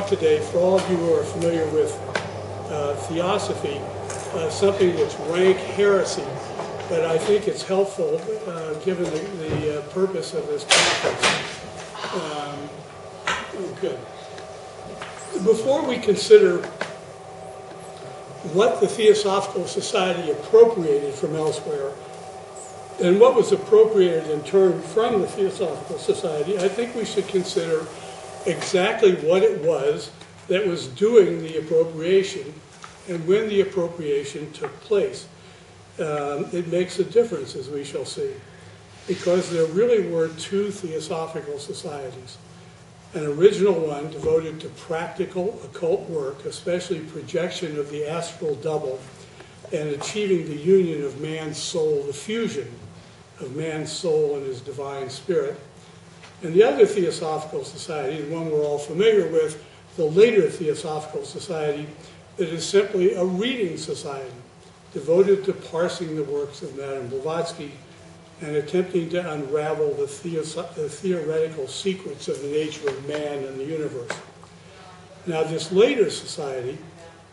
talk today, for all of you who are familiar with Theosophy, something that's rank heresy, but I think it's helpful given the purpose of this conference. Good. Before we consider what the Theosophical Society appropriated from elsewhere, and what was appropriated in turn from the Theosophical Society, I think we should consider exactly what it was that was doing the appropriation and when the appropriation took place. It makes a difference, as we shall see, because there really were two Theosophical societies. An original one devoted to practical occult work, especially projection of the astral double and achieving the union of man's soul, the fusion of man's soul and his divine spirit. And the other Theosophical Society, the one we're all familiar with, the later Theosophical Society, that is simply a reading society devoted to parsing the works of Madame Blavatsky and attempting to unravel the theoretical secrets of the nature of man and the universe. Now, this later society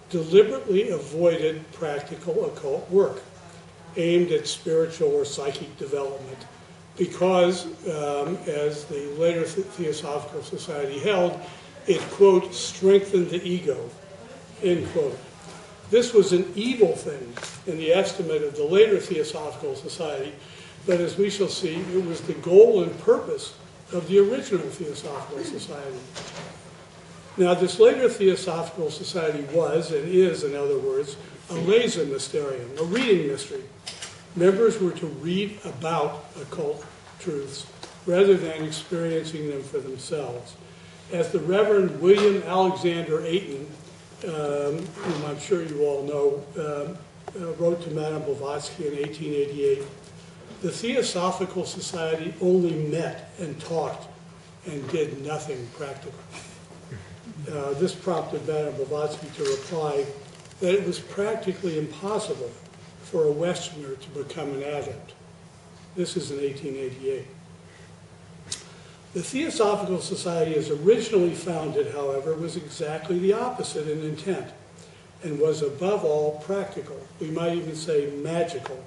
deliberately avoided practical occult work aimed at spiritual or psychic development because, as the later Theosophical Society held, it, quote, strengthened the ego, end quote. This was an evil thing in the estimate of the later Theosophical Society, but as we shall see, it was the goal and purpose of the original Theosophical Society. Now, this later Theosophical Society was, and is, in other words, a Lesemysterium, a reading mystery. Members were to read about occult truths rather than experiencing them for themselves. As the Reverend William Alexander Ayton, whom I'm sure you all know, wrote to Madame Blavatsky in 1888, the Theosophical Society only met and talked and did nothing practical. This prompted Madame Blavatsky to reply that it was practically impossible for a Westerner to become an adept. This is in 1888. The Theosophical Society, as originally founded, however, was exactly the opposite in intent and was above all practical. We might even say magical,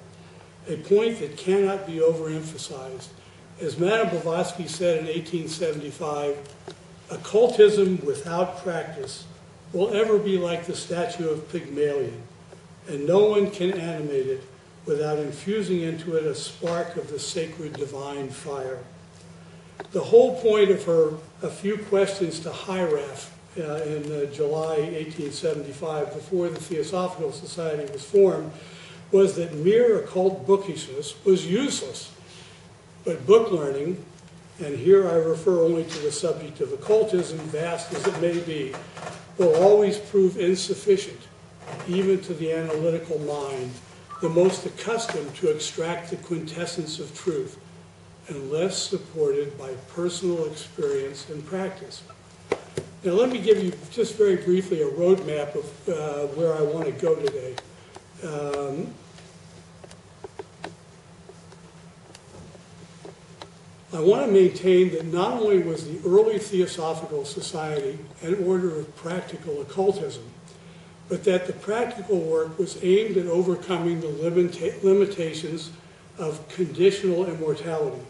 a point that cannot be overemphasized. As Madame Blavatsky said in 1875, occultism without practice will ever be like the statue of Pygmalion, and no one can animate it without infusing into it a spark of the sacred divine fire. The whole point of her A Few Questions to Hieraph in July 1875, before the Theosophical Society was formed, was that mere occult bookishness was useless. But book learning, and here I refer only to the subject of occultism, vast as it may be, will always prove insufficient, even to the analytical mind, the most accustomed to extract the quintessence of truth, unless supported by personal experience and practice. Now let me give you just very briefly a roadmap of where I want to go today. I want to maintain that not only was the early Theosophical Society an order of practical occultism, but that the practical work was aimed at overcoming the limitations of conditional immortality,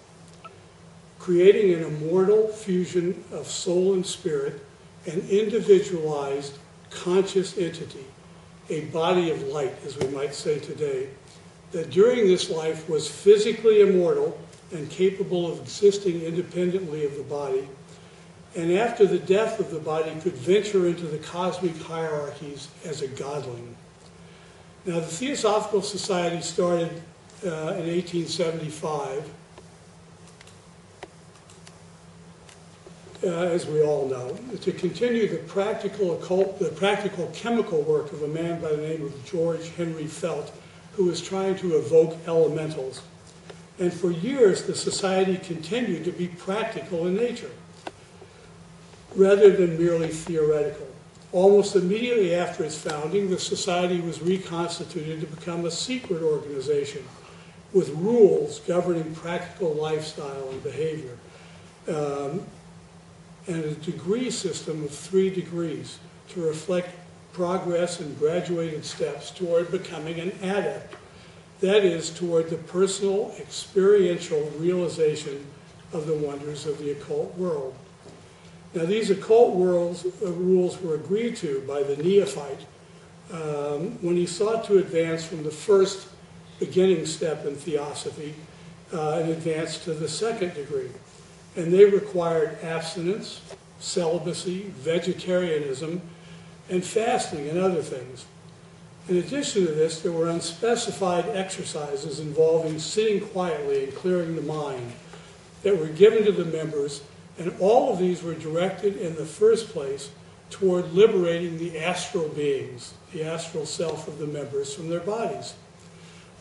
creating an immortal fusion of soul and spirit, an individualized conscious entity, a body of light, as we might say today, that during this life was physically immortal and capable of existing independently of the body, and after the death of the body could venture into the cosmic hierarchies as a godling. Now, the Theosophical Society started in 1875, as we all know, to continue the practical chemical work of a man by the name of George Henry Felt, who was trying to evoke elementals. And for years, the society continued to be practical in nature, rather than merely theoretical. Almost immediately after its founding, the society was reconstituted to become a secret organization with rules governing practical lifestyle and behavior. and a degree system of 3 degrees to reflect progress and graduated steps toward becoming an adept. That is, toward the personal, experiential realization of the wonders of the occult world. Now, these occult rules were agreed to by the neophyte when he sought to advance from the first beginning step in Theosophy and advance to the 2nd degree. And they required abstinence, celibacy, vegetarianism, and fasting and other things. In addition to this, there were unspecified exercises involving sitting quietly and clearing the mind that were given to the members, and all of these were directed in the first place toward liberating the astral beings, the astral self of the members, from their bodies.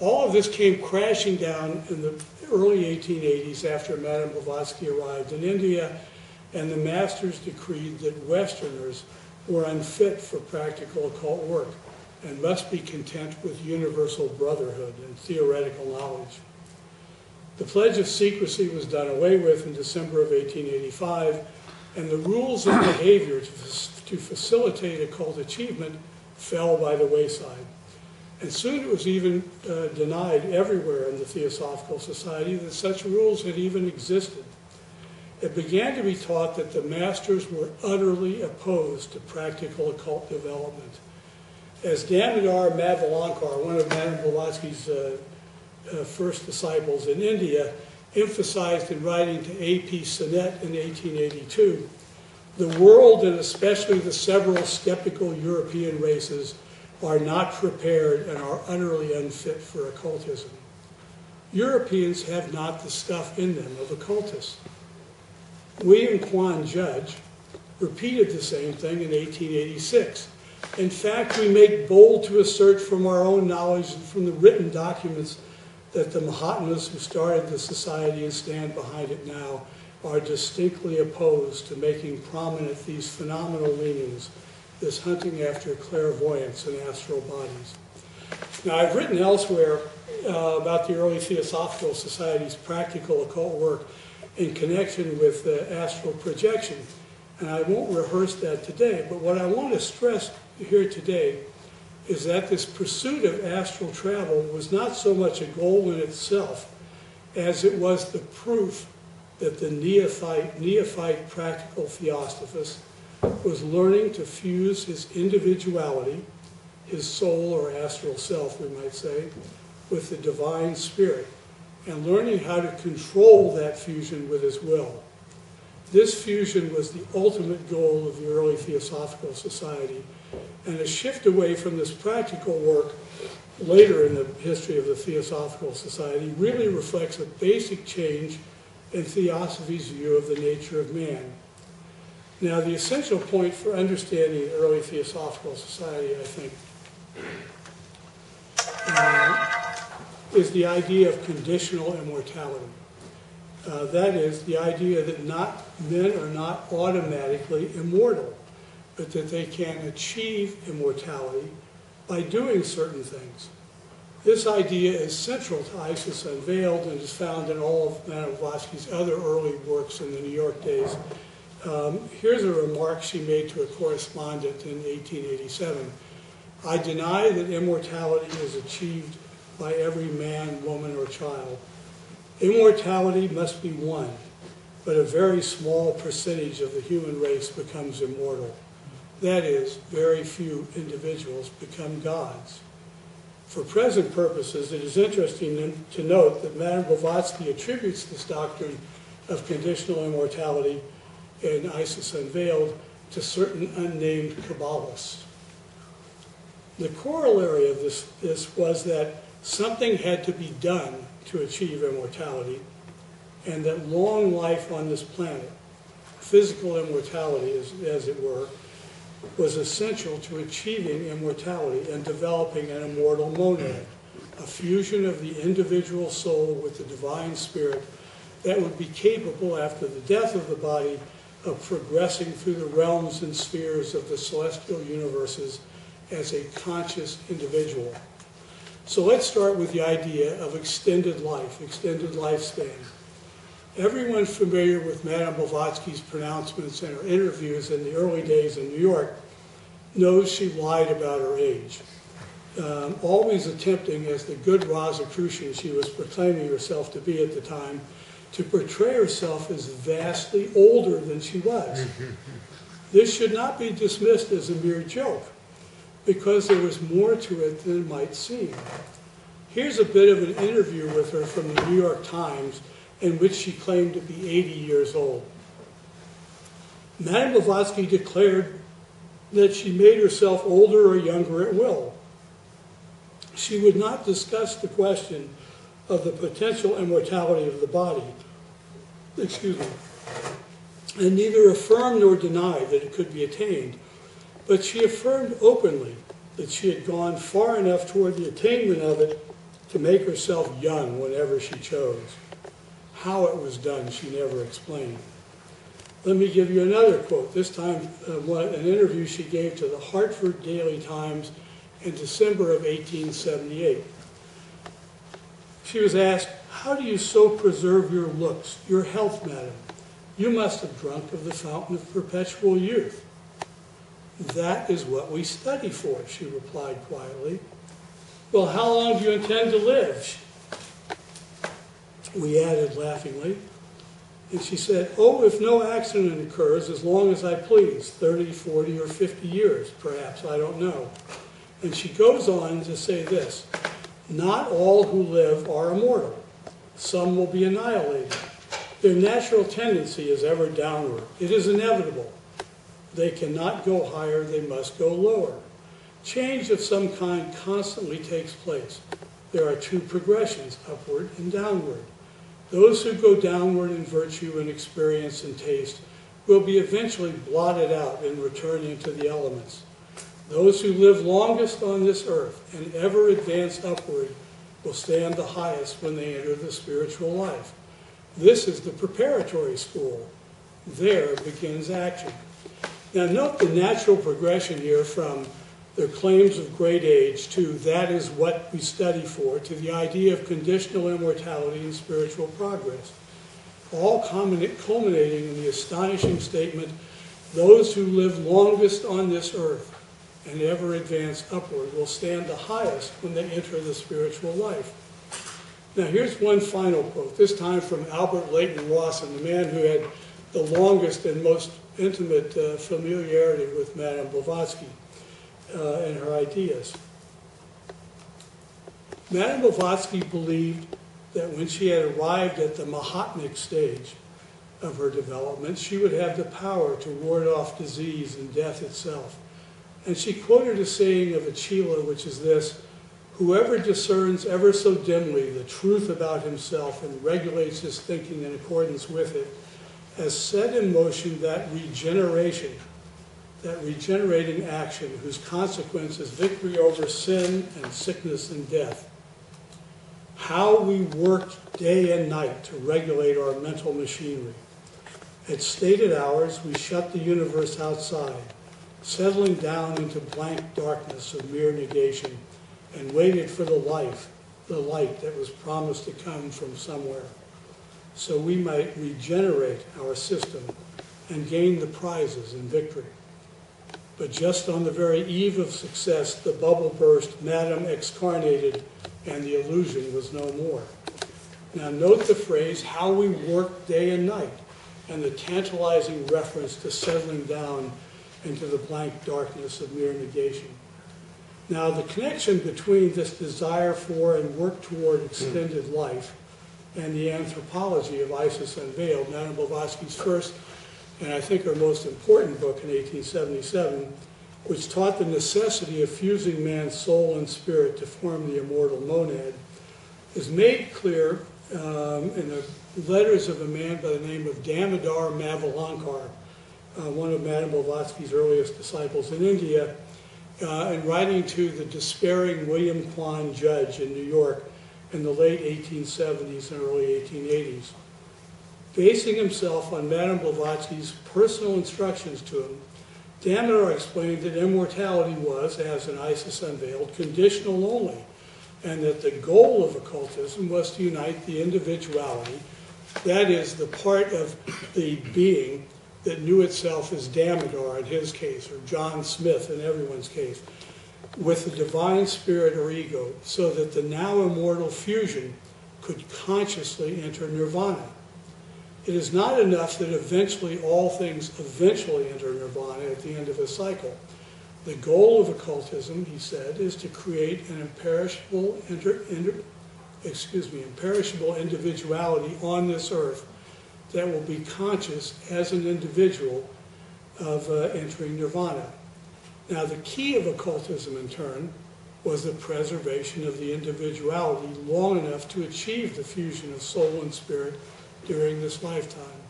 All of this came crashing down in the early 1880s after Madame Blavatsky arrived in India, and the masters decreed that Westerners were unfit for practical occult work and must be content with universal brotherhood and theoretical knowledge. The Pledge of Secrecy was done away with in December of 1885, and the rules of behavior to facilitate occult achievement fell by the wayside. And soon it was even denied everywhere in the Theosophical Society that such rules had even existed. It began to be taught that the masters were utterly opposed to practical occult development. As Damodar Madhavankar, one of Madame Blavatsky's first disciples in India, emphasized in writing to A.P. Sinnett in 1882, the world, and especially the several skeptical European races, are not prepared and are utterly unfit for occultism. Europeans have not the stuff in them of occultists. William Quan Judge repeated the same thing in 1886. In fact, we make bold to assert from our own knowledge and from the written documents that the Mahatmas who started the society and stand behind it now are distinctly opposed to making prominent these phenomenal leanings, this hunting after clairvoyance and astral bodies. Now, I've written elsewhere about the early Theosophical Society's practical occult work in connection with astral projection, and I won't rehearse that today, but what I want to stress here today is that this pursuit of astral travel was not so much a goal in itself as it was the proof that the neophyte practical theosophist was learning to fuse his individuality, his soul or astral self, we might say, with the divine spirit, and learning how to control that fusion with his will. This fusion was the ultimate goal of the early Theosophical Society, and a shift away from this practical work later in the history of the Theosophical Society really reflects a basic change in Theosophy's view of the nature of man. Now, the essential point for understanding the early Theosophical Society, I think, is the idea of conditional immortality. That is, the idea that men are not automatically immortal, but that they can achieve immortality by doing certain things. This idea is central to Isis Unveiled and is found in all of Madame Blavatsky's other early works in the New York days. Here's a remark she made to a correspondent in 1887. I deny that immortality is achieved by every man, woman, or child. Immortality must be won, but a very small percentage of the human race becomes immortal. That is, very few individuals become gods. For present purposes, it is interesting to note that Madame Blavatsky attributes this doctrine of conditional immortality in Isis Unveiled to certain unnamed Kabbalists. The corollary of this was that something had to be done to achieve immortality, and that long life on this planet, physical immortality as it were, was essential to achieving immortality and developing an immortal monad, a fusion of the individual soul with the divine spirit that would be capable after the death of the body of progressing through the realms and spheres of the celestial universes as a conscious individual. So let's start with the idea of extended life, extended lifespan. Everyone familiar with Madame Blavatsky's pronouncements and her interviews in the early days in New York knows she lied about her age, always attempting, as the good Rosicrucian she was proclaiming herself to be at the time, to portray herself as vastly older than she was. This should not be dismissed as a mere joke, because there was more to it than it might seem. Here's a bit of an interview with her from the New York Times in which she claimed to be 80 years old. Madame Blavatsky declared that she made herself older or younger at will. She would not discuss the question of the potential immortality of the body, and neither affirmed nor denied that it could be attained, but she affirmed openly that she had gone far enough toward the attainment of it to make herself young whenever she chose. How it was done, she never explained. Let me give you another quote, this time an interview she gave to the Hartford Daily Times in December of 1878. She was asked, "How do you so preserve your looks, your health, madam? You must have drunk of the fountain of perpetual youth." "That is what we study for," she replied quietly. "Well, how long do you intend to live?" We added laughingly. And she said, "Oh, if no accident occurs, as long as I please, 30, 40, or 50 years, perhaps, I don't know." And she goes on to say this, "Not all who live are immortal. Some will be annihilated. Their natural tendency is ever downward. It is inevitable. They cannot go higher, they must go lower. Change of some kind constantly takes place. There are two progressions, upward and downward. Those who go downward in virtue and experience and taste will be eventually blotted out and return into the elements. Those who live longest on this earth and ever advance upward will stand the highest when they enter the spiritual life. This is the preparatory school. There begins action." Now note the natural progression here from their claims of great age to "that is what we study for" to the idea of conditional immortality and spiritual progress, all culminating in the astonishing statement, "Those who live longest on this earth and ever advance upward will stand the highest when they enter the spiritual life." Now here's one final quote, this time from Albert Leighton Rawson, the man who had the longest and most intimate familiarity with Madame Blavatsky and her ideas. Madame Blavatsky believed that when she had arrived at the Mahatmic stage of her development, she would have the power to ward off disease and death itself. And she quoted a saying of Achila, which is this, "Whoever discerns ever so dimly the truth about himself and regulates his thinking in accordance with it, has set in motion that regeneration, that regenerating action whose consequence is victory over sin and sickness and death." How we worked day and night to regulate our mental machinery. At stated hours, we shut the universe outside, settling down into blank darkness of mere negation, and waited for the light that was promised to come from somewhere, so we might regenerate our system and gain the prizes in victory. But just on the very eve of success, the bubble burst, Madame excarnated, and the illusion was no more. Now note the phrase, "how we worked day and night," and the tantalizing reference to settling down into the blank darkness of mere negation. Now the connection between this desire for and work toward extended life and the anthropology of Isis Unveiled, Madame Blavatsky's first and I think her most important book in 1877, which taught the necessity of fusing man's soul and spirit to form the immortal monad, is made clear in the letters of a man by the name of Damodar Mavalankar, one of Madame Blavatsky's earliest disciples in India, and writing to the despairing William Quan Judge in New York in the late 1870s and early 1880s. Basing himself on Madame Blavatsky's personal instructions to him, Damodar explained that immortality was, as in Isis Unveiled, conditional only, and that the goal of occultism was to unite the individuality That is, the part of the being that knew itself as Damodar in his case, or John Smith in everyone's case, with the divine spirit or ego, so that the now immortal fusion could consciously enter nirvana. It is not enough that eventually all things eventually enter nirvana at the end of a cycle. The goal of occultism, he said, is to create an imperishable individuality on this earth that will be conscious as an individual of entering nirvana. Now, the key of occultism, in turn, was the preservation of the individuality long enough to achieve the fusion of soul and spirit during this lifetime.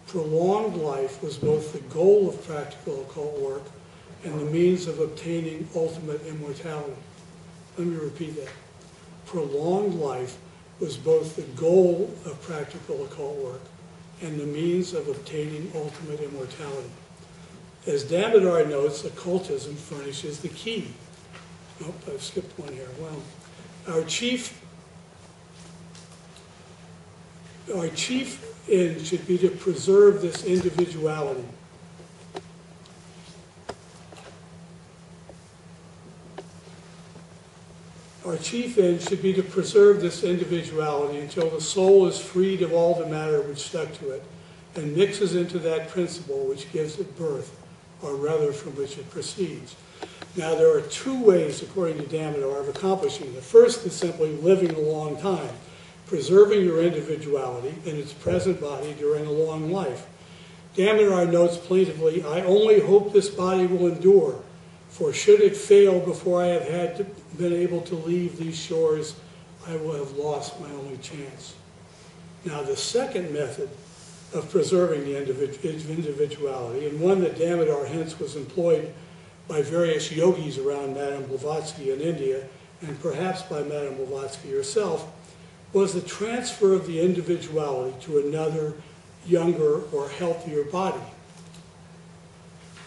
Prolonged life was both the goal of practical occult work and the means of obtaining ultimate immortality. Let me repeat that. Prolonged life was both the goal of practical occult work and the means of obtaining ultimate immortality. As Damodar notes, occultism furnishes the key. Oh, I've skipped one here. Well, our chief end should be to preserve this individuality. Our chief end should be to preserve this individuality until the soul is freed of all the matter which stuck to it and mixes into that principle which gives it birth, or rather from which it proceeds. Now, there are two ways, according to Damodar, of accomplishing it. The first is simply living a long time, preserving your individuality in its present body during a long life. Damodar notes plaintively, "I only hope this body will endure, for should it fail before I have been able to leave these shores, I will have lost my only chance." Now, the second method of preserving the individuality, and one that Damodar hence was employed by various yogis around Madame Blavatsky in India, and perhaps by Madame Blavatsky herself, was the transfer of the individuality to another, younger, or healthier body.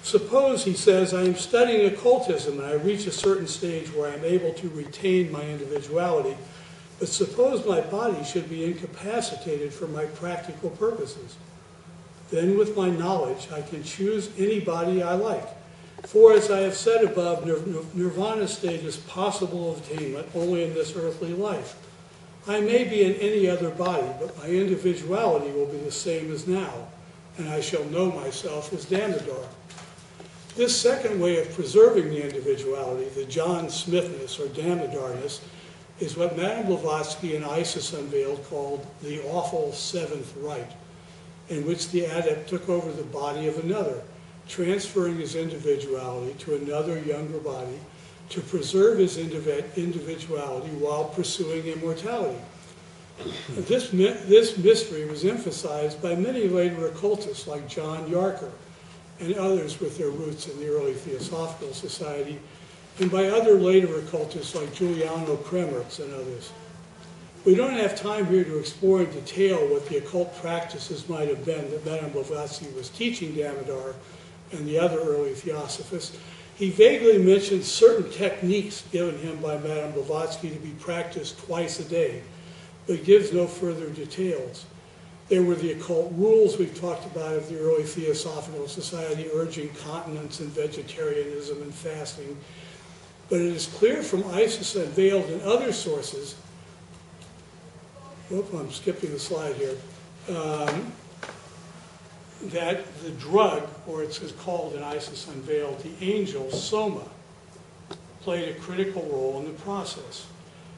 Suppose, he says, I am studying occultism and I reach a certain stage where I am able to retain my individuality, but suppose my body should be incapacitated for my practical purposes. Then with my knowledge, I can choose any body I like. For as I have said above, nirvana state is possible of attainment only in this earthly life. I may be in any other body, but my individuality will be the same as now, and I shall know myself as Damodar. This second way of preserving the individuality, the John Smithness or Damodarness, is what Madame Blavatsky and Isis unveiled called the awful seventh rite, in which the adept took over the body of another, transferring his individuality to another younger body to preserve his individuality while pursuing immortality. This mystery was emphasized by many later occultists like John Yarker and others with their roots in the early Theosophical Society, and by other later occultists like Giuliano Kremertz and others. We don't have time here to explore in detail what the occult practices might have been that Madame Blavatsky was teaching Damodar and the other early Theosophists. He vaguely mentions certain techniques given him by Madame Blavatsky to be practiced twice a day, but gives no further details. There were the occult rules we've talked about of the early Theosophical Society, urging continence and vegetarianism and fasting. But it is clear from Isis unveiled in other sources, I'm skipping the slide here, that the drug, or it's called in Isis Unveiled, the angel, Soma, played a critical role in the process.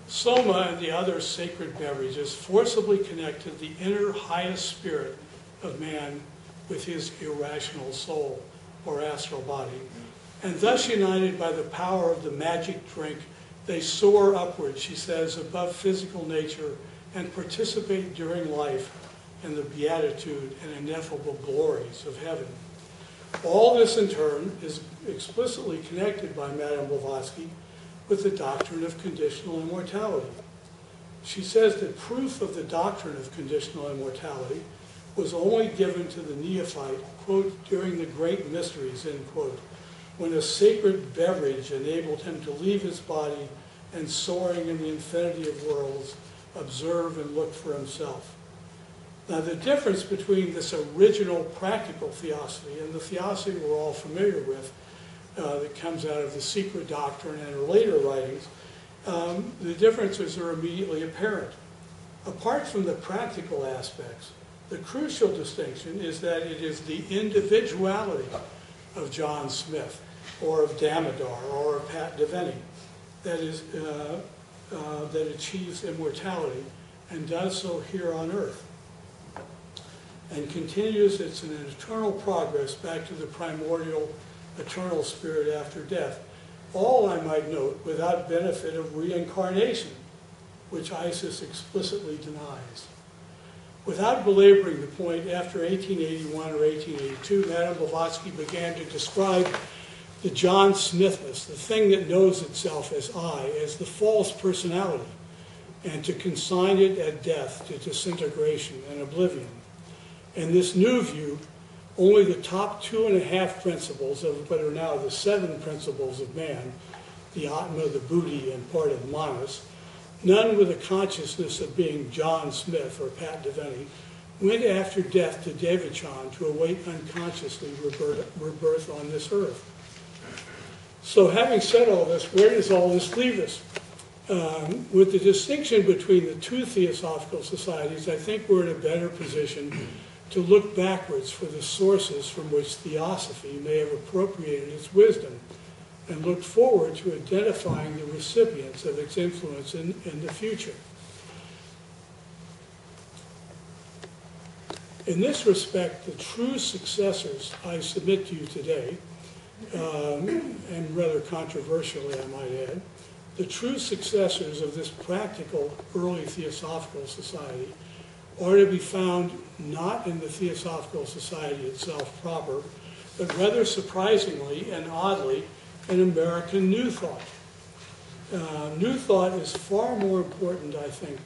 Soma and the other sacred beverages forcibly connected the inner highest spirit of man with his irrational soul, or astral body, and thus united by the power of the magic drink, they soar upward, she says, above physical nature and participate during life in the beatitude and ineffable glories of heaven. All this, in turn, is explicitly connected by Madame Blavatsky with the doctrine of conditional immortality. She says that proof of the doctrine of conditional immortality was only given to the neophyte, quote, during the great mysteries, end quote, when a sacred beverage enabled him to leave his body and, soaring in the infinity of worlds, observe and look for himself. Now, the difference between this original practical theosophy and the theosophy we're all familiar with that comes out of the secret doctrine and later writings, the differences are immediately apparent. Apart from the practical aspects, the crucial distinction is that it is the individuality of John Smith, or of Damodar, or of Pat DEVENEY, that achieves immortality and does so here on earth, and continues its an eternal progress back to the primordial eternal spirit after death. All, I might note, without benefit of reincarnation, which ISIS explicitly denies. Without belaboring the point, after 1881 or 1882, Madame Blavatsky began to describe the John Smithness, the thing that knows itself as I, as the false personality, and to consign it at death to disintegration and oblivion. In this new view, only the top 2.5 principles of what are now the 7 principles of man, the Atma, the Buddhi, and part of Manas, none with a consciousness of being John Smith or Pat DEVENEY, went after death to Devachan to await unconsciously rebirth on this earth. So having said all this, where does all this leave us? With the distinction between the two theosophical societies, I think we're in a better position to look backwards for the sources from which Theosophy may have appropriated its wisdom, and look forward to identifying the recipients of its influence in the future. In this respect, the true successors I submit to you today, and rather controversially I might add, the true successors of this practical early Theosophical society are to be found not in the Theosophical society itself proper, but rather surprisingly and oddly in American New Thought. New Thought is far more important, I think,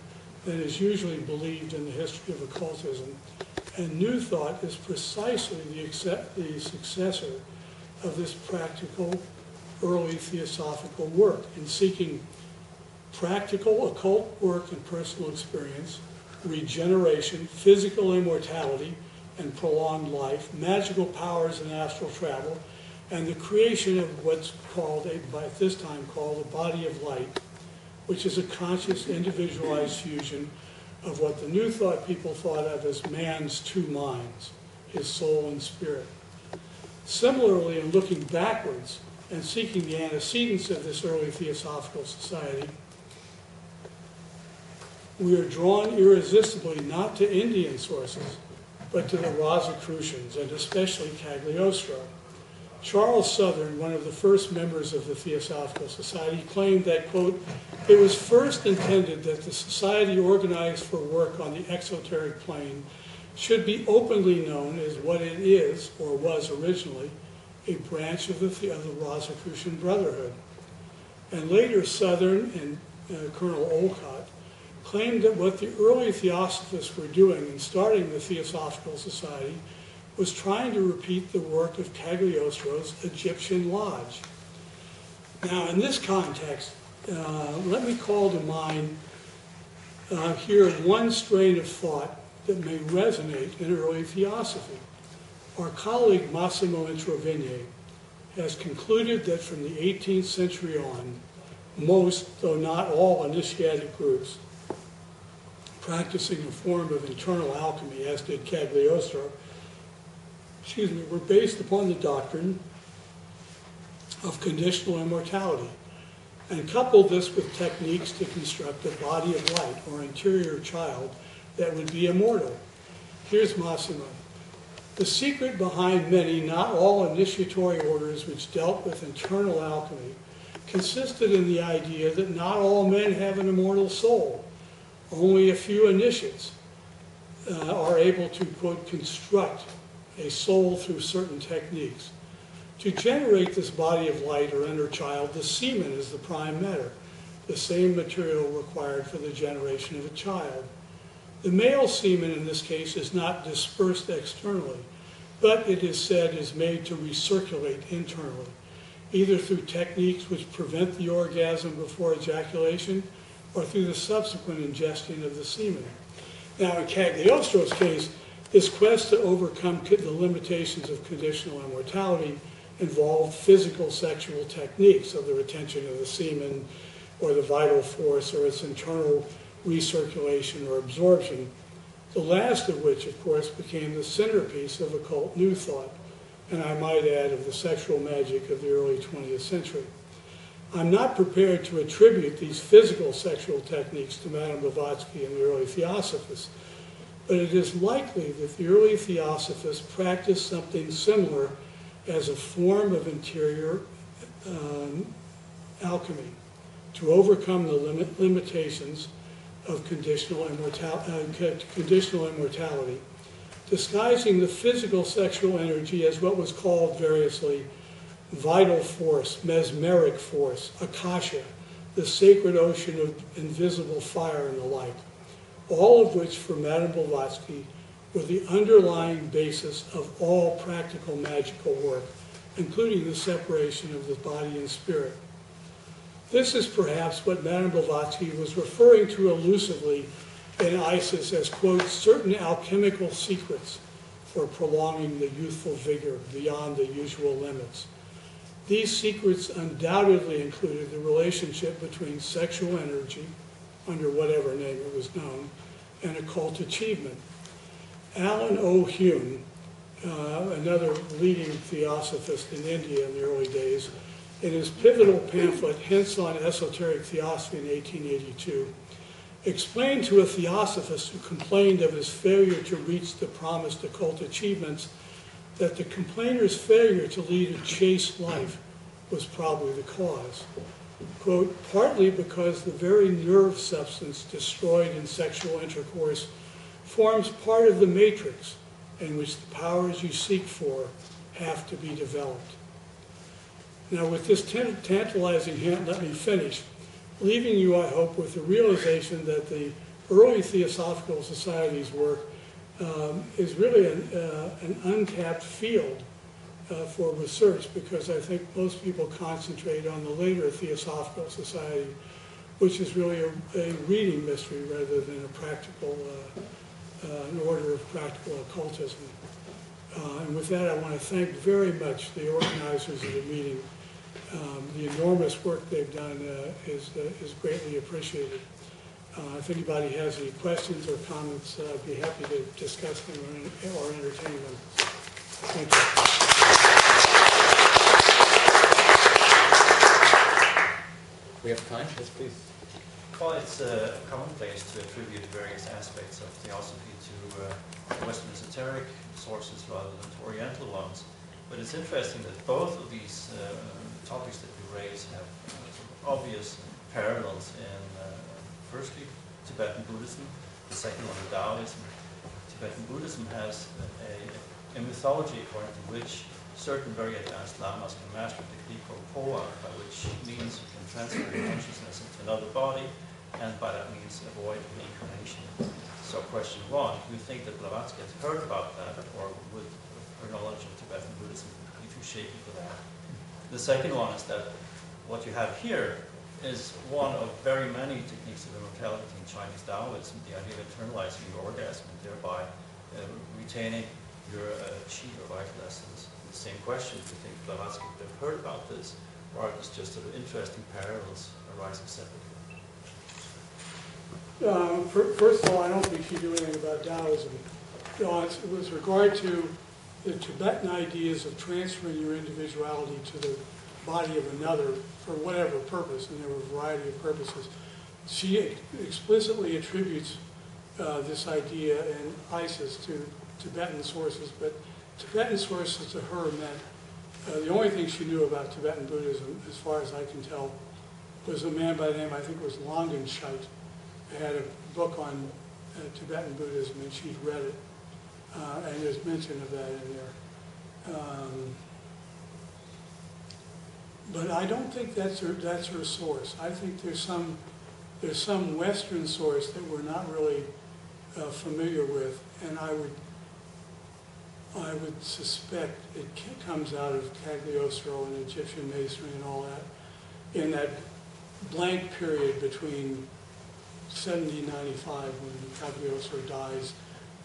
than is usually believed in the history of occultism, and New Thought is precisely the successor of this practical early Theosophical work in seeking practical occult work and personal experience, regeneration, physical immortality and prolonged life, magical powers and astral travel, and the creation of what's called, by this time called, a body of light, which is a conscious, individualized fusion of what the New Thought people thought of as man's two minds, his soul and spirit. Similarly, in looking backwards and seeking the antecedents of this early Theosophical society, we are drawn irresistibly not to Indian sources, but to the Rosicrucians, and especially Cagliostro. Charles Southern, one of the first members of the Theosophical Society, claimed that, quote, it was first intended that the society organized for work on the exoteric plane should be openly known as what it is, or was originally, a branch of the Rosicrucian Brotherhood. And later Southern and Colonel Olcott claimed that what the early Theosophists were doing in starting the Theosophical Society was trying to repeat the work of Cagliostro's Egyptian Lodge. Now, in this context, let me call to mind here one strain of thought that may resonate in early Theosophy. Our colleague Massimo Introvigne has concluded that from the 18th century on, most, though not all, initiatic groups practicing a form of internal alchemy, as did Cagliostro, were based upon the doctrine of conditional immortality, and coupled this with techniques to construct a body of light or interior child that would be immortal. Here's Massimo. The secret behind many, not all, initiatory orders which dealt with internal alchemy consisted in the idea that not all men have an immortal soul. Only a few initiates are able to, quote, construct a soul through certain techniques. To generate this body of light or inner child, the semen is the prime matter, the same material required for the generation of a child. The male semen in this case is not dispersed externally, but it is said is made to recirculate internally, either through techniques which prevent the orgasm before ejaculation or through the subsequent ingestion of the semen. Now, in Cagliostro's case, this quest to overcome the limitations of conditional immortality involved physical sexual techniques of the retention of the semen or the vital force or its internal recirculation or absorption, the last of which, of course, became the centerpiece of occult New Thought, and I might add of the sexual magic of the early 20th century. I'm not prepared to attribute these physical sexual techniques to Madame Blavatsky and the early Theosophists, but it is likely that the early Theosophists practiced something similar as a form of interior alchemy to overcome the limitations of conditional immortality, disguising the physical sexual energy as what was called variously vital force, mesmeric force, akasha, the sacred ocean of invisible fire and the like, all of which for Madame Blavatsky were the underlying basis of all practical magical work, including the separation of the body and spirit. This is perhaps what Madame Blavatsky was referring to elusively in Isis as, quote, certain alchemical secrets for prolonging the youthful vigor beyond the usual limits. These secrets undoubtedly included the relationship between sexual energy, under whatever name it was known, and occult achievement. Alan O. Hume, another leading theosophist in India in the early days, in his pivotal pamphlet, Hints on Esoteric Theosophy in 1882, explained to a theosophist who complained of his failure to reach the promised occult achievements that the complainer's failure to lead a chaste life was probably the cause. Quote, partly because the very nerve substance destroyed in sexual intercourse forms part of the matrix in which the powers you seek for have to be developed. Now, with this tantalizing hint, let me finish, leaving you, I hope, with the realization that the early Theosophical Society's work is really an untapped field for research, because I think most people concentrate on the later Theosophical Society, which is really a reading mystery rather than a practical, an order of practical occultism. And with that, I want to thank very much the organizers of the meeting. The enormous work they've done is greatly appreciated. If anybody has any questions or comments, I'd be happy to discuss them or entertain them. Thank you. We have time? Yes, please. Well, it's commonplace to attribute various aspects of theosophy to Western esoteric sources rather than to Oriental ones. But it's interesting that both of these topics that you raise have obvious parallels in, firstly, Tibetan Buddhism, the second one, Taoism. Tibetan Buddhism has a mythology according to which certain very advanced lamas can master a technique called Poa, by which means you can transfer your consciousness into another body, and by that means avoid reincarnation. So question one, do you think that Blavatsky has heard about that, or would her knowledge of Tibetan Buddhism be too shaky for that? The second one is that what you have here is one of very many techniques of immortality in Chinese Taoism, the idea of internalizing your orgasm and thereby retaining your chi or vital essence. The same question, do you think Blavatsky would have heard about this, or are these just sort of interesting parallels arising separately? First of all, I don't think she knew anything about Taoism. With regard to the Tibetan ideas of transferring your individuality to the body of another for whatever purpose, and there were a variety of purposes, she explicitly attributes this idea in Isis to Tibetan sources, but Tibetan sources to her meant, the only thing she knew about Tibetan Buddhism, as far as I can tell, was a man by the name, I think it was Longenscheidt, who had a book on Tibetan Buddhism, and she'd read it, and there's mention of that in there. But I don't think that's her source. I think there's some Western source that we're not really familiar with, and I would suspect it comes out of Cagliostro and Egyptian masonry and all that, in that blank period between 1795 when Cagliostro dies,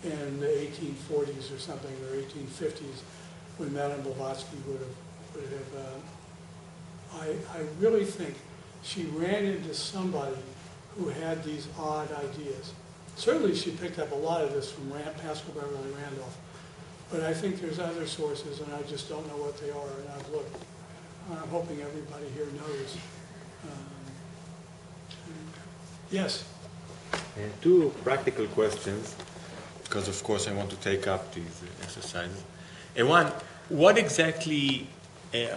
in the 1840s or something, or 1850s, when Madame Blavatsky would have I really think she ran into somebody who had these odd ideas. Certainly she picked up a lot of this from Pascal Beverly Randolph, but I think there's other sources and I just don't know what they are, and I've looked. I'm hoping everybody here knows. Yes? Two practical questions, because of course I want to take up these exercises. And one, what exactly,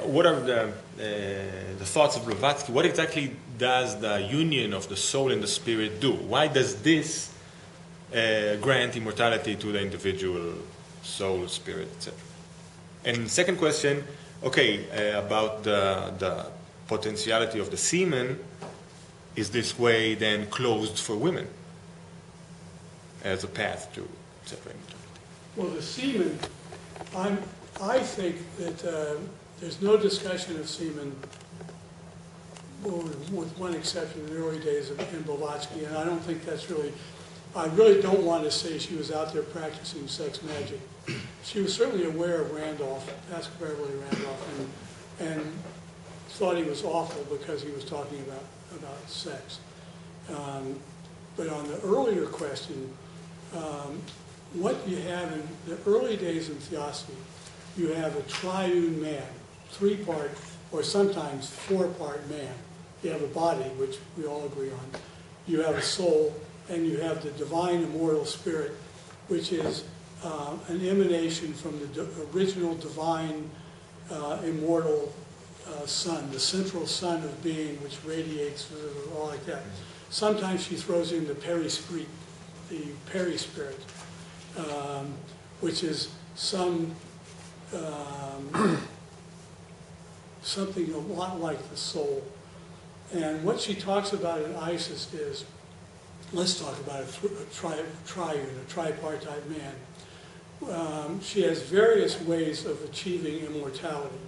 what are the thoughts of Blavatsky? What exactly does the union of the soul and the spirit do? Why does this grant immortality to the individual soul, spirit, etc.? And second question, okay, about the potentiality of the semen, is this way then closed for women as a path to separate immortality? Well, the semen, I think that there's no discussion of semen, with one exception, in the early days in Blavatsky, and I don't think that's really, I really don't want to say she was out there practicing sex magic. She was certainly aware of Randolph, Pascal Beverly Randolph, and thought he was awful because he was talking about sex. But on the earlier question, what you have in the early days in Theosophy, you have a triune man, 3-part or sometimes 4-part man. You have a body, which we all agree on. You have a soul, and you have the divine immortal spirit, which is an emanation from the original divine immortal sun, the central sun of being, which radiates, all like that. Sometimes she throws in the perispirit, which is something a lot like the soul. And what she talks about in Isis is, let's talk about a tripartite man. She has various ways of achieving immortality.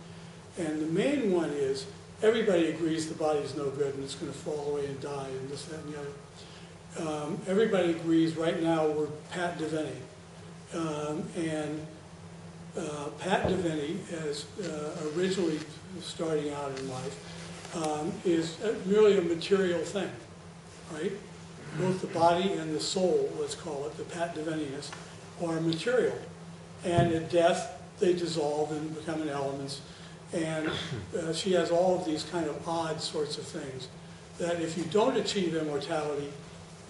And the main one is, everybody agrees the body's no good and it's going to fall away and die and this, that, and the other. Everybody agrees right now we're Pat DEVENEY. Pat DEVENEY, as originally starting out in life, is merely a material thing, right? Both the body and the soul, let's call it, the Pat DEVENEY-ness, are material. And at death, they dissolve and become elements. And she has all of these kind of odd sorts of things that if you don't achieve immortality,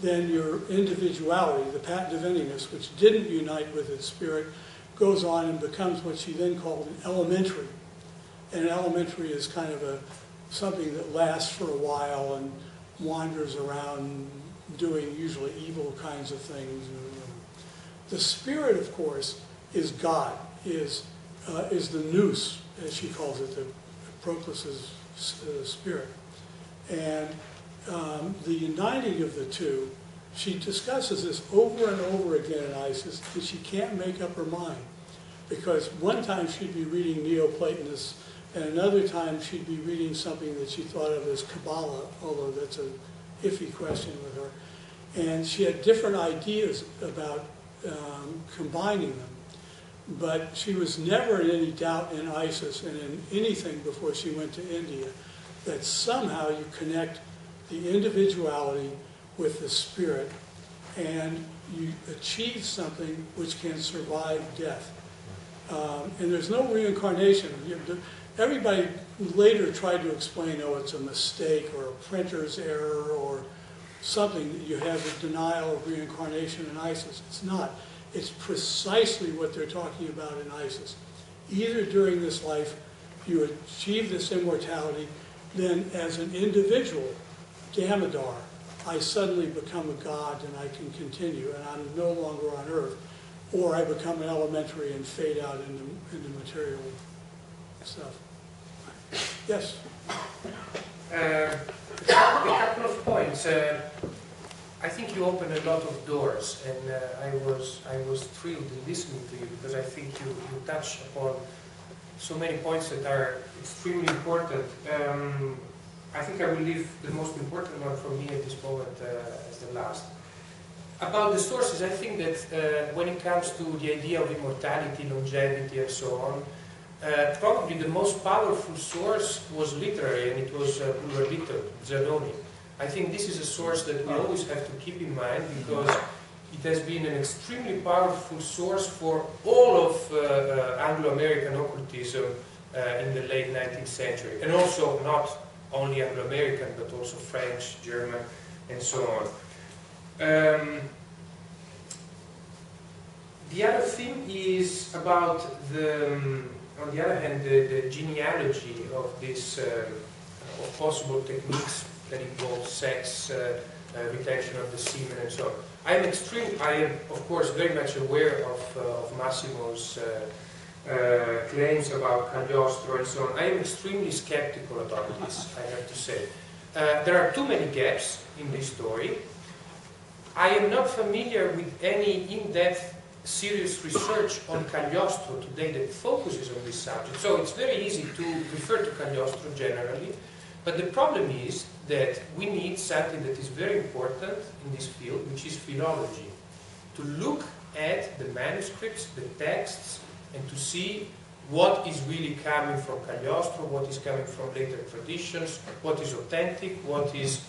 then your individuality, the Pat DEVENEY-ness, which didn't unite with its spirit, goes on and becomes what she then called an elementary. And an elementary is kind of something that lasts for a while and wanders around doing usually evil kinds of things. The spirit, of course, is God, is the nous, as she calls it, the Proclus's spirit. And the uniting of the two, she discusses this over and over again in Isis, and she can't make up her mind. Because one time she'd be reading Neoplatonists, and another time she'd be reading something that she thought of as Kabbalah, although that's a iffy question with her. And she had different ideas about combining them. But she was never in any doubt in Isis and in anything before she went to India that somehow you connect the individuality with the spirit and you achieve something which can survive death. And there's no reincarnation. Everybody later tried to explain, oh, it's a mistake or a printer's error or something that you have a denial of reincarnation in Isis. It's not. It's precisely what they're talking about in Isis. Either during this life you achieve this immortality, then as an individual, Damodar, I suddenly become a god and I can continue and I'm no longer on earth, or I become an elementary and fade out into material stuff. Yes? A couple of points. I think you opened a lot of doors, and I was thrilled in listening to you because I think you touch upon so many points that are extremely important. I think I will leave the most important one for me at this moment as the last. About the sources, I think that when it comes to the idea of immortality, longevity, and so on, probably the most powerful source was literary, and it was Purveyor, Zanoni. I think this is a source that we always have to keep in mind, because it has been an extremely powerful source for all of Anglo-American occultism in the late 19th century, and also not only Anglo-American, but also French, German, and so on. The other thing is about on the other hand, the genealogy of this of possible techniques that involve sex, retention of the semen, and so on. I am, of course, very much aware of Massimo's claims about Cagliostro and so on. I am extremely skeptical about this, I have to say. There are too many gaps in this story. I am not familiar with any in-depth, serious research on Cagliostro today that focuses on this subject. So it's very easy to refer to Cagliostro generally, but the problem is that we need something that is very important in this field, which is philology. To look at the manuscripts, the texts, and to see what is really coming from Cagliostro, what is coming from later traditions, what is authentic, what is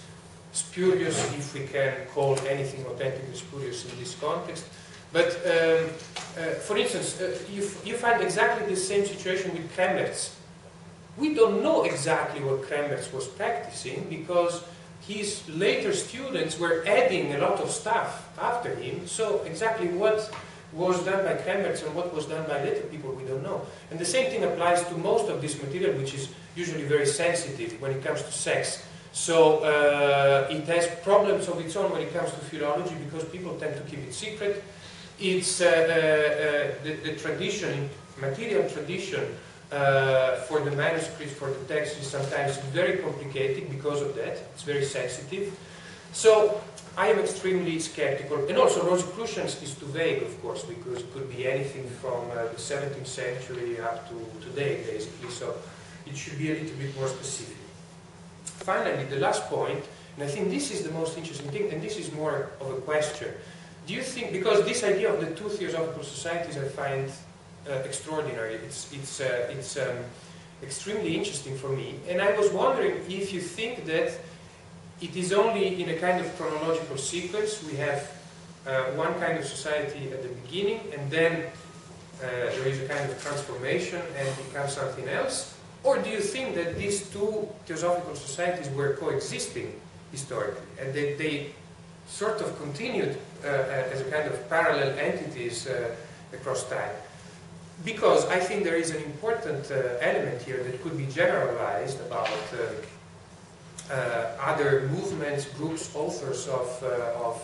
spurious, if we can call anything authentic and spurious in this context. But, for instance, you find exactly the same situation with Kremmerz. We don't know exactly what Kremmerz was practicing, because his later students were adding a lot of stuff after him, so exactly what was done by Kremmerz and what was done by later people, we don't know. And the same thing applies to most of this material, which is usually very sensitive when it comes to sex. So it has problems of its own when it comes to philology, because people tend to keep it secret. It's the tradition, material tradition for the manuscripts, for the text, is sometimes very complicated because of that. It's very sensitive. So I am extremely skeptical. And also Rosicrucians is too vague, of course, because it could be anything from the 17th century up to today, basically. So it should be a little bit more specific. Finally, the last point, and I think this is the most interesting thing, and this is more of a question. Do you think, because this idea of the two Theosophical societies I find extraordinary, it's extremely interesting for me, and I was wondering if you think that it is only in a kind of chronological sequence. We have one kind of society at the beginning, and then there is a kind of transformation and becomes something else, or do you think that these two Theosophical societies were coexisting historically, and they sort of continued as a kind of parallel entities across time? Because I think there is an important element here that could be generalized about other movements, groups, authors of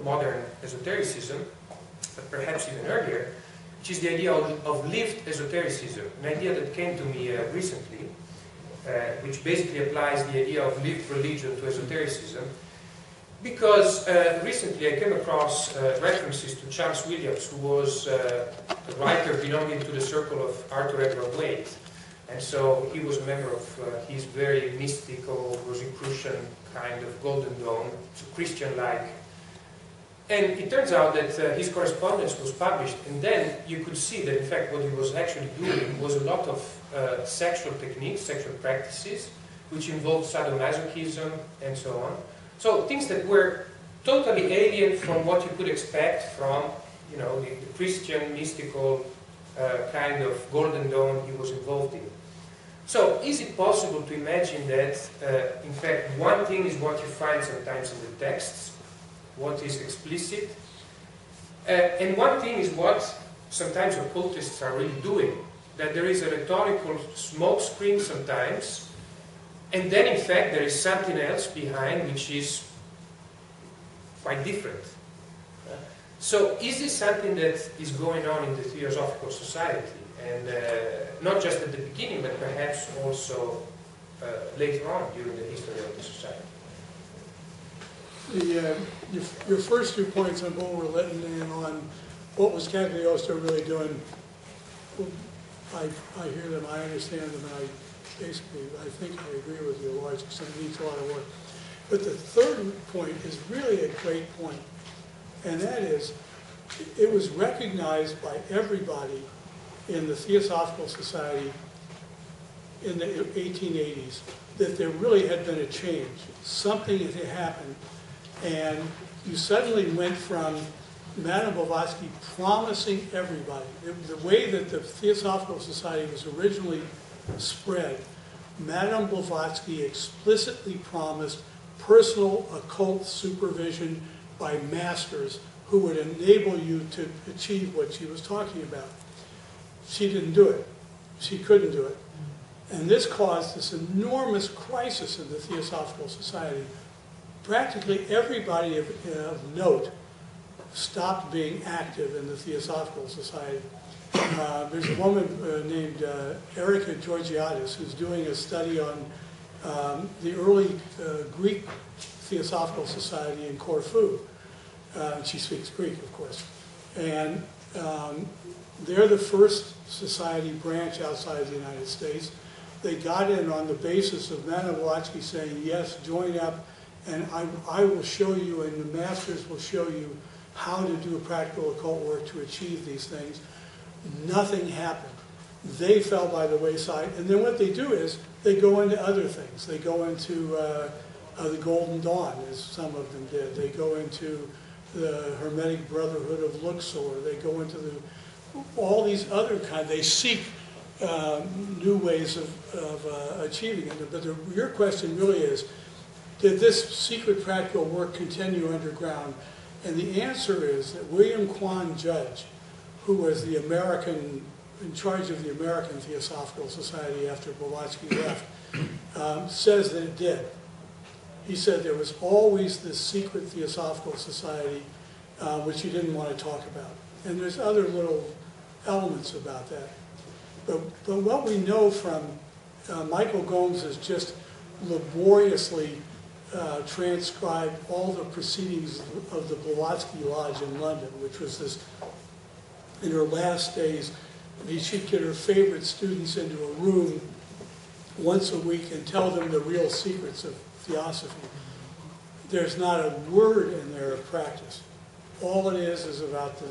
modern esotericism, but perhaps even earlier, which is the idea of lived esotericism, an idea that came to me recently, which basically applies the idea of lived religion to esotericism. Because recently I came across references to Charles Williams, who was a writer belonging to the circle of Arthur Edward Waite. And so he was a member of his very mystical, Rosicrucian kind of Golden Dawn, so Christian-like. And it turns out that his correspondence was published, and then you could see that in fact what he was actually doing was a lot of sexual techniques, sexual practices, which involved sadomasochism and so on. So things that were totally alien from what you could expect from, you know, the Christian mystical kind of Golden Dawn he was involved in. So is it possible to imagine that, in fact, one thing is what you find sometimes in the texts, what is explicit, and one thing is what sometimes occultists are really doing, that there is a rhetorical smokescreen sometimes, and then, in fact, there is something else behind which is quite different. So, is this something that is going on in the Theosophical Society? And not just at the beginning, but perhaps also later on during the history of the society? Your first 2 points on what we're letting in on what was Cagliostro really doing, I hear them, I understand them, and basically, I think I agree with you, large extent, it needs a lot of work. But the third point is really a great point, and that is, it was recognized by everybody in the Theosophical Society in the 1880s that there really had been a change. Something had happened, and you suddenly went from Madame Blavatsky promising everybody. The way that the Theosophical Society was originally spread, Madame Blavatsky explicitly promised personal occult supervision by masters who would enable you to achieve what she was talking about. She didn't do it. She couldn't do it. And this caused this enormous crisis in the Theosophical Society. Practically everybody of note stopped being active in the Theosophical Society. There's a woman named Erica Georgiadis who's doing a study on the early Greek Theosophical Society in Corfu. She speaks Greek, of course. And they're the first society branch outside of the United States. They got in on the basis of Madame Blavatsky saying, yes, join up, and I will show you, and the masters will show you how to do practical occult work to achieve these things. Nothing happened. They fell by the wayside, and then what they do is they go into other things. They go into the Golden Dawn, as some of them did. They go into the Hermetic Brotherhood of Luxor. They go into all these other kinds. They seek new ways of achieving it. But your question really is, did this secret practical work continue underground? And the answer is that William Quan Judge, who was the American, in charge of the American Theosophical Society after Blavatsky left, says that it did. He said there was always this secret Theosophical Society which you didn't want to talk about. And there's other little elements about that. But what we know from Michael Gomes has just laboriously transcribed all the proceedings of the Blavatsky Lodge in London, which was this, in her last days, she'd get her favorite students into a room once a week and tell them the real secrets of Theosophy. There's not a word in there of practice. All it is about the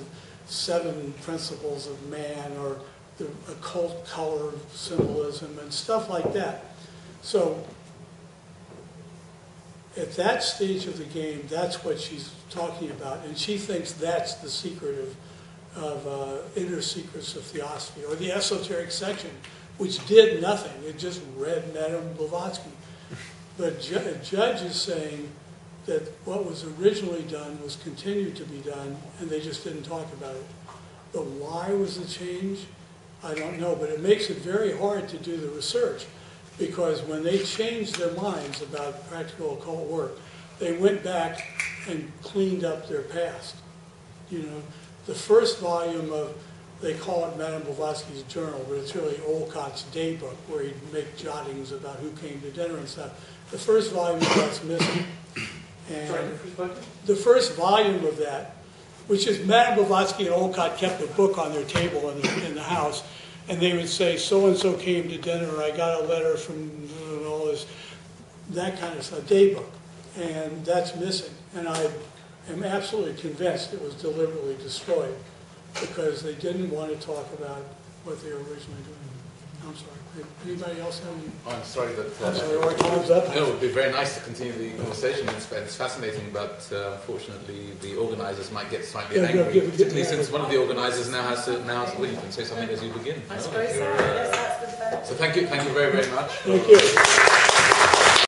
7 principles of man, or the occult color symbolism and stuff like that. So at that stage of the game, that's what she's talking about, and she thinks that's the secret of inner secrets of Theosophy, or the esoteric section, which did nothing. It just read Madame Blavatsky. But Judge is saying that what was originally done was continued to be done, and they just didn't talk about it. But why was the change? I don't know, but it makes it very hard to do the research, because when they changed their minds about practical occult work, they went back and cleaned up their past. You know, the first volume of, they call it Madame Blavatsky's journal, but it's really Olcott's day book, where he'd make jottings about who came to dinner and stuff. The first volume of that's missing. And Sorry, the first volume of that, which is Madame Blavatsky and Olcott kept a book on their table in the house, and they would say, so-and-so came to dinner, I got a letter from all this, that kind of stuff, day book. And that's missing. And I am absolutely convinced it was deliberately destroyed, because they didn't want to talk about what they were originally doing. I'm sorry. Anybody else have any? I'm sorry that... I'm sorry, our time's up. No, it would be very nice to continue the conversation. It's fascinating, but unfortunately the organisers might get slightly angry, particularly since one of the organisers now has to... Well, you can say something as you begin. I suppose so. Yes, that's the So thank you very, very much. Thank you.